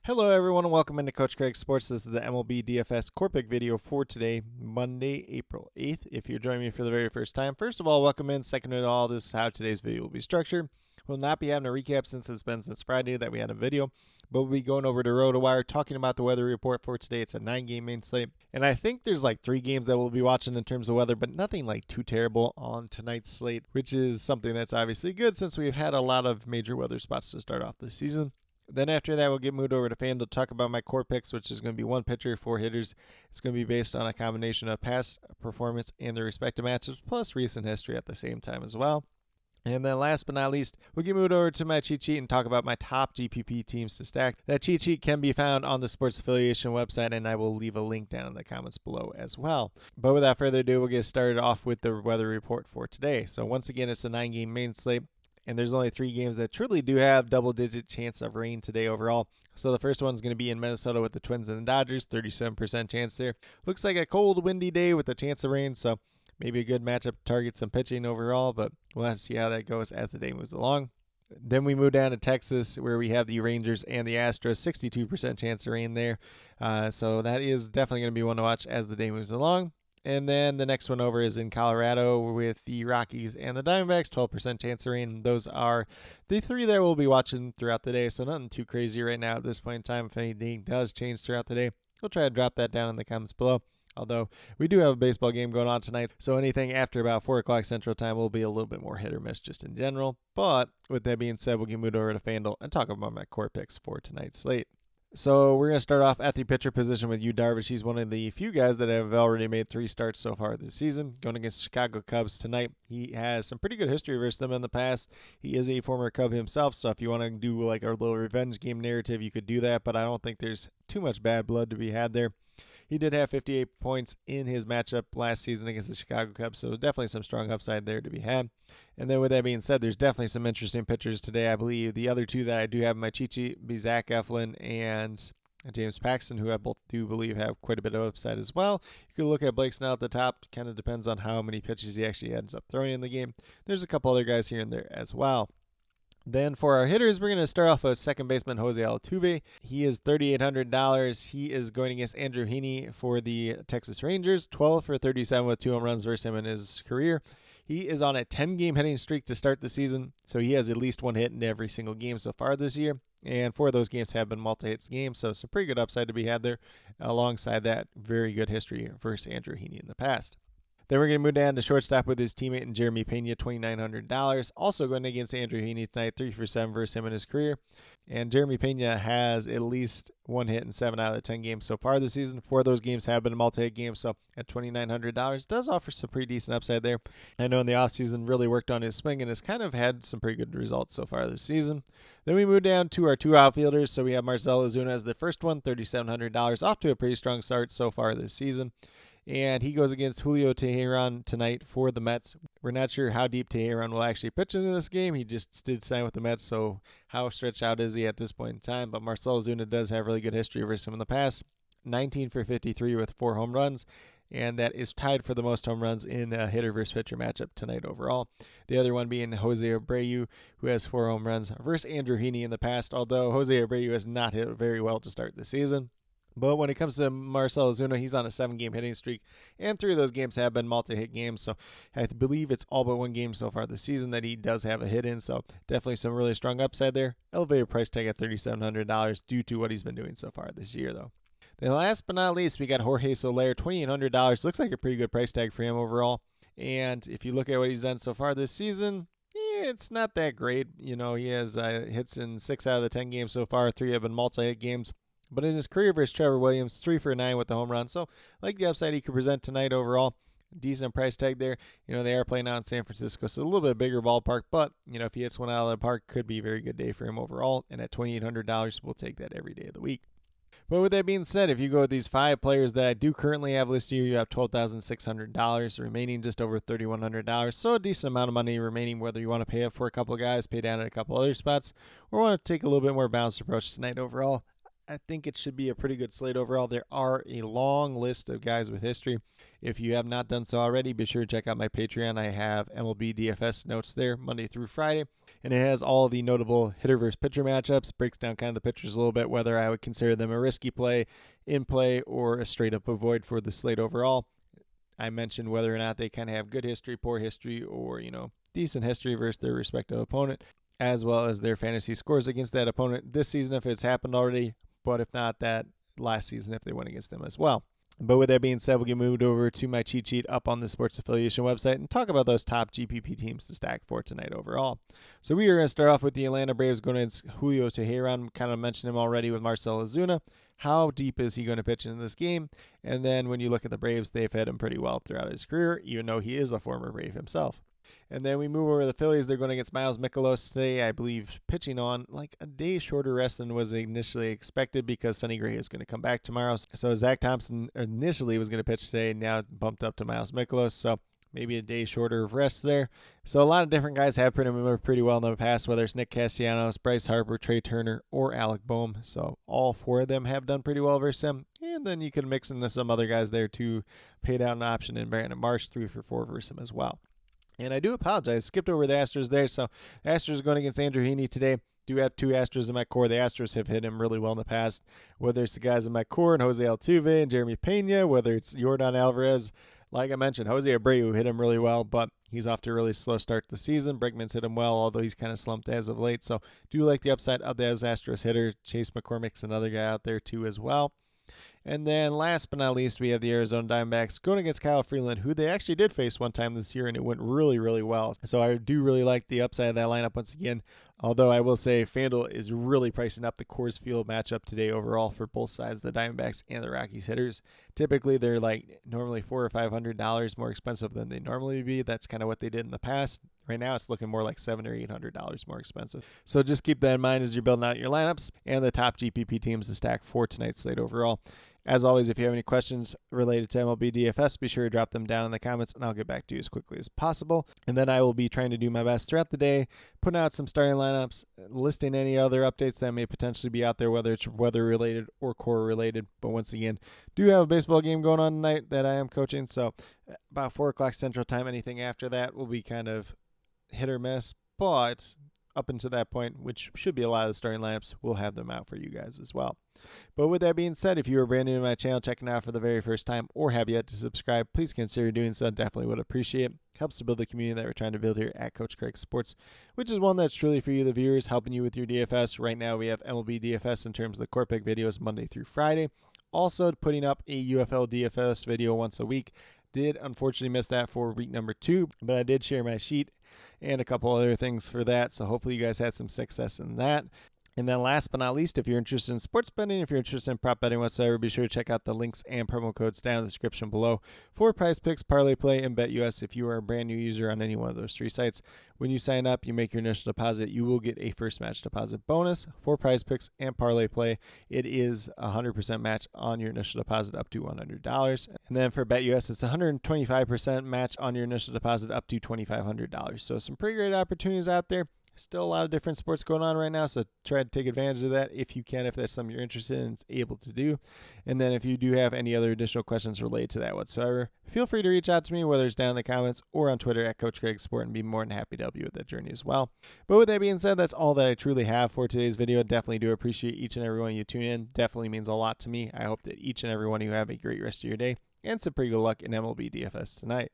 Hello everyone and welcome into Coach Craig Sports. This is the MLB DFS Core Pick video for today, Monday, April 8th. If you're joining me for the very first time, first of all, welcome in. Second of all, this is how today's video will be structured. We'll not be having a recap since it's been since Friday that we had a video, but we'll be going over to RotoWire talking about the weather report for today. It's a 9-game main slate, and I think there's like 3 games that we'll be watching in terms of weather, but nothing like too terrible on tonight's slate, which is something that's obviously good since we've had a lot of major weather spots to start off the season. Then after that, we'll get moved over to FanDuel, talk about my core picks, which is going to be 1 pitcher, 4 hitters. It's going to be based on a combination of past performance and their respective matchups, plus recent history at the same time as well. And then last but not least, we'll get moved over to my cheat sheet and talk about my top GPP teams to stack. That cheat sheet can be found on the Sports Affiliation website, and I will leave a link down in the comments below as well. But without further ado, we'll get started off with the weather report for today. So once again, it's a 9-game main slate. And there's only 3 games that truly do have double-digit chance of rain today overall. So the first one's going to be in Minnesota with the Twins and the Dodgers, 37% chance there. Looks like a cold, windy day with a chance of rain, so maybe a good matchup to target some pitching overall, but we'll have to see how that goes as the day moves along. Then we move down to Texas, where we have the Rangers and the Astros, 62% chance of rain there. So that is definitely going to be one to watch as the day moves along. And then the next one over is in Colorado with the Rockies and the Diamondbacks, 12% chance of rain. Those are the 3 that we'll be watching throughout the day, so nothing too crazy right now at this point in time. If anything does change throughout the day, we'll try to drop that down in the comments below. Although we do have a baseball game going on tonight, so anything after about 4 o'clock Central Time will be a little bit more hit or miss just in general. But with that being said, we'll get moved over to FanDuel and talk about my core picks for tonight's slate. So we're going to start off at the pitcher position with Yu Darvish. He's one of the few guys that have already made 3 starts so far this season. Going against the Chicago Cubs tonight. He has some pretty good history versus them in the past. He is a former Cub himself, so if you want to do like a little revenge game narrative, you could do that, but I don't think there's too much bad blood to be had there. He did have 58 points in his matchup last season against the Chicago Cubs, so definitely some strong upside there to be had. And then with that being said, there's definitely some interesting pitchers today. I believe the other 2 that I do have in my cheat sheet be Zach Eflin and James Paxton, who I both do believe have quite a bit of upside as well. You can look at Blake Snell at the top. Kind of depends on how many pitches he actually ends up throwing in the game. There's a couple other guys here and there as well. Then for our hitters, we're going to start off with second baseman Jose Altuve. He is $3,800. He is going against Andrew Heaney for the Texas Rangers, 12 for 37 with 2 home runs versus him in his career. He is on a 10-game hitting streak to start the season, so he has at least 1 hit in every single game so far this year. And 4 of those games have been multi-hits games, so some pretty good upside to be had there. Alongside that, very good history versus Andrew Heaney in the past. Then we're going to move down to shortstop with his teammate in Jeremy Pena, $2,900. Also going against Andrew Heaney tonight, 3 for 7 versus him in his career. And Jeremy Pena has at least 1 hit in 7 out of the 10 games so far this season. 4 of those games have been multi-hit games, so at $2,900 does offer some pretty decent upside there. I know in the offseason really worked on his swing and has kind of had some pretty good results so far this season. Then we move down to our 2 outfielders. So we have Marcell Ozuna as the first one, $3,700, off to a pretty strong start so far this season. And he goes against Julio Teheran tonight for the Mets. We're not sure how deep Teheran will actually pitch into this game. He just did sign with the Mets, so how stretched out is he at this point in time? But Marcell Ozuna does have really good history versus him in the past. 19 for 53 with 4 home runs, and that is tied for the most home runs in a hitter versus pitcher matchup tonight overall. The other one being Jose Abreu, who has 4 home runs versus Andrew Heaney in the past, although Jose Abreu has not hit very well to start the season. But when it comes to Marcell Ozuna, he's on a 7-game hitting streak, and 3 of those games have been multi-hit games, so I believe it's all but 1 game so far this season that he does have a hit in, so definitely some really strong upside there. Elevated price tag at $3,700 due to what he's been doing so far this year, though. Then last but not least, we got Jorge Soler, $2,800. Looks like a pretty good price tag for him overall, and if you look at what he's done so far this season, it's not that great. You know, he has hits in 6 out of the 10 games so far. 3 have been multi-hit games. But in his career versus Trevor Williams, 3 for 9 with the home run. So, like the upside he could present tonight overall, decent price tag there. You know, they are playing out in San Francisco, so a little bit bigger ballpark. But, you know, if he hits one out of the park, could be a very good day for him overall. And at $2,800, we'll take that every day of the week. But with that being said, if you go with these 5 players that I do currently have listed here, you have $12,600 remaining, just over $3,100. So a decent amount of money remaining, whether you want to pay up for a couple of guys, pay down at a couple other spots, or want to take a little bit more balanced approach tonight overall. I think it should be a pretty good slate overall. There are a long list of guys with history. If you have not done so already, be sure to check out my Patreon. I have MLB DFS notes there Monday through Friday, and it has all the notable hitter versus pitcher matchups, breaks down kind of the pitchers a little bit, whether I would consider them a risky play, in play, or a straight up avoid for the slate overall. I mentioned whether or not they kind of have good history, poor history, or, decent history versus their respective opponent, as well as their fantasy scores against that opponent this season if it's happened already, but if not, that last season if they went against them as well. But with that being said, we'll get moved over to my cheat sheet up on the Sports Affiliation website and talk about those top GPP teams to stack for tonight overall. So we are going to start off with the Atlanta Braves going against Julio Teheran. Kind of mentioned him already with Marcell Ozuna. How deep is he going to pitch in this game? And then when you look at the Braves, they've had him pretty well throughout his career, even though he is a former Brave himself. And then we move over to the Phillies. They're going against Miles Mikolas today, I believe, pitching on like a day shorter rest than was initially expected because Sonny Gray is going to come back tomorrow. So Zach Thompson initially was going to pitch today, now bumped up to Miles Mikolas. So maybe a day shorter of rest there. So a lot of different guys have pretty well in the past, whether it's Nick Castellanos, Bryce Harper, Trey Turner, or Alec Boehm. So all four of them have done pretty well versus him. And then you can mix into some other guys there too. Paid out an option in Brandon Marsh, 3 for 4 versus him as well. And I do apologize. Skipped over the Astros there. So the Astros are going against Andrew Heaney today. Do have 2 Astros in my core. The Astros have hit him really well in the past. Whether it's the guys in my core and Jose Altuve and Jeremy Pena, whether it's Yordan Alvarez, like I mentioned, Jose Abreu hit him really well, but he's off to a really slow start to the season. Bregman's hit him well, although he's kind of slumped as of late. So do like the upside of those Astros hitters. Chase McCormick's another guy out there too as well. And then last but not least, we have the Arizona Diamondbacks going against Kyle Freeland, who they actually did face one time this year, and it went really, really well. So I do really like the upside of that lineup once again, although I will say FanDuel is really pricing up the Coors Field matchup today overall for both sides, the Diamondbacks and the Rockies hitters. Typically, they're like normally $400 or $500 more expensive than they normally be. That's kind of what they did in the past. Right now, it's looking more like $700 or $800 more expensive. So just keep that in mind as you're building out your lineups and the top GPP teams to stack for tonight's slate overall. As always, if you have any questions related to MLB DFS, be sure to drop them down in the comments, and I'll get back to you as quickly as possible. And then I will be trying to do my best throughout the day, putting out some starting lineups, listing any other updates that may potentially be out there, whether it's weather-related or core-related. But once again, do have a baseball game going on tonight that I am coaching, so about 4 o'clock Central Time. Anything after that will be kind of hit or miss, but up until that point, which should be a lot of the starting lineups, we'll have them out for you guys as well. But with that being said, if you are brand new to my channel, checking out for the very first time, or have yet to subscribe, please consider doing so. Definitely would appreciate it. Helps to build the community that we're trying to build here at Coach Craig Sports, which is one that's truly for you, the viewers, helping you with your DFS. Right now, we have MLB DFS in terms of the core pick videos Monday through Friday. Also, putting up a UFL DFS video once a week. Did unfortunately miss that for week number 2, but I did share my sheet and a couple other things for that. So hopefully you guys had some success in that. And then last but not least, if you're interested in sports betting, if you're interested in prop betting whatsoever, be sure to check out the links and promo codes down in the description below for Prize Picks, Parlay Play, and BetUS. If you are a brand new user on any one of those 3 sites, when you sign up, you make your initial deposit, you will get a first match deposit bonus for Prize Picks and Parlay Play. It is 100% match on your initial deposit up to $100. And then for BetUS, it's 125% match on your initial deposit up to $2,500. So some pretty great opportunities out there. Still a lot of different sports going on right now, so try to take advantage of that if you can, if that's something you're interested in and able to do. And then if you do have any other additional questions related to that whatsoever, feel free to reach out to me, whether it's down in the comments or on Twitter at Coach Craig Sport, and be more than happy to help you with that journey as well. But with that being said, that's all that I truly have for today's video. Definitely do appreciate each and every one of you tune in. Definitely means a lot to me. I hope that each and every one of you have a great rest of your day and some pretty good luck in MLB DFS tonight.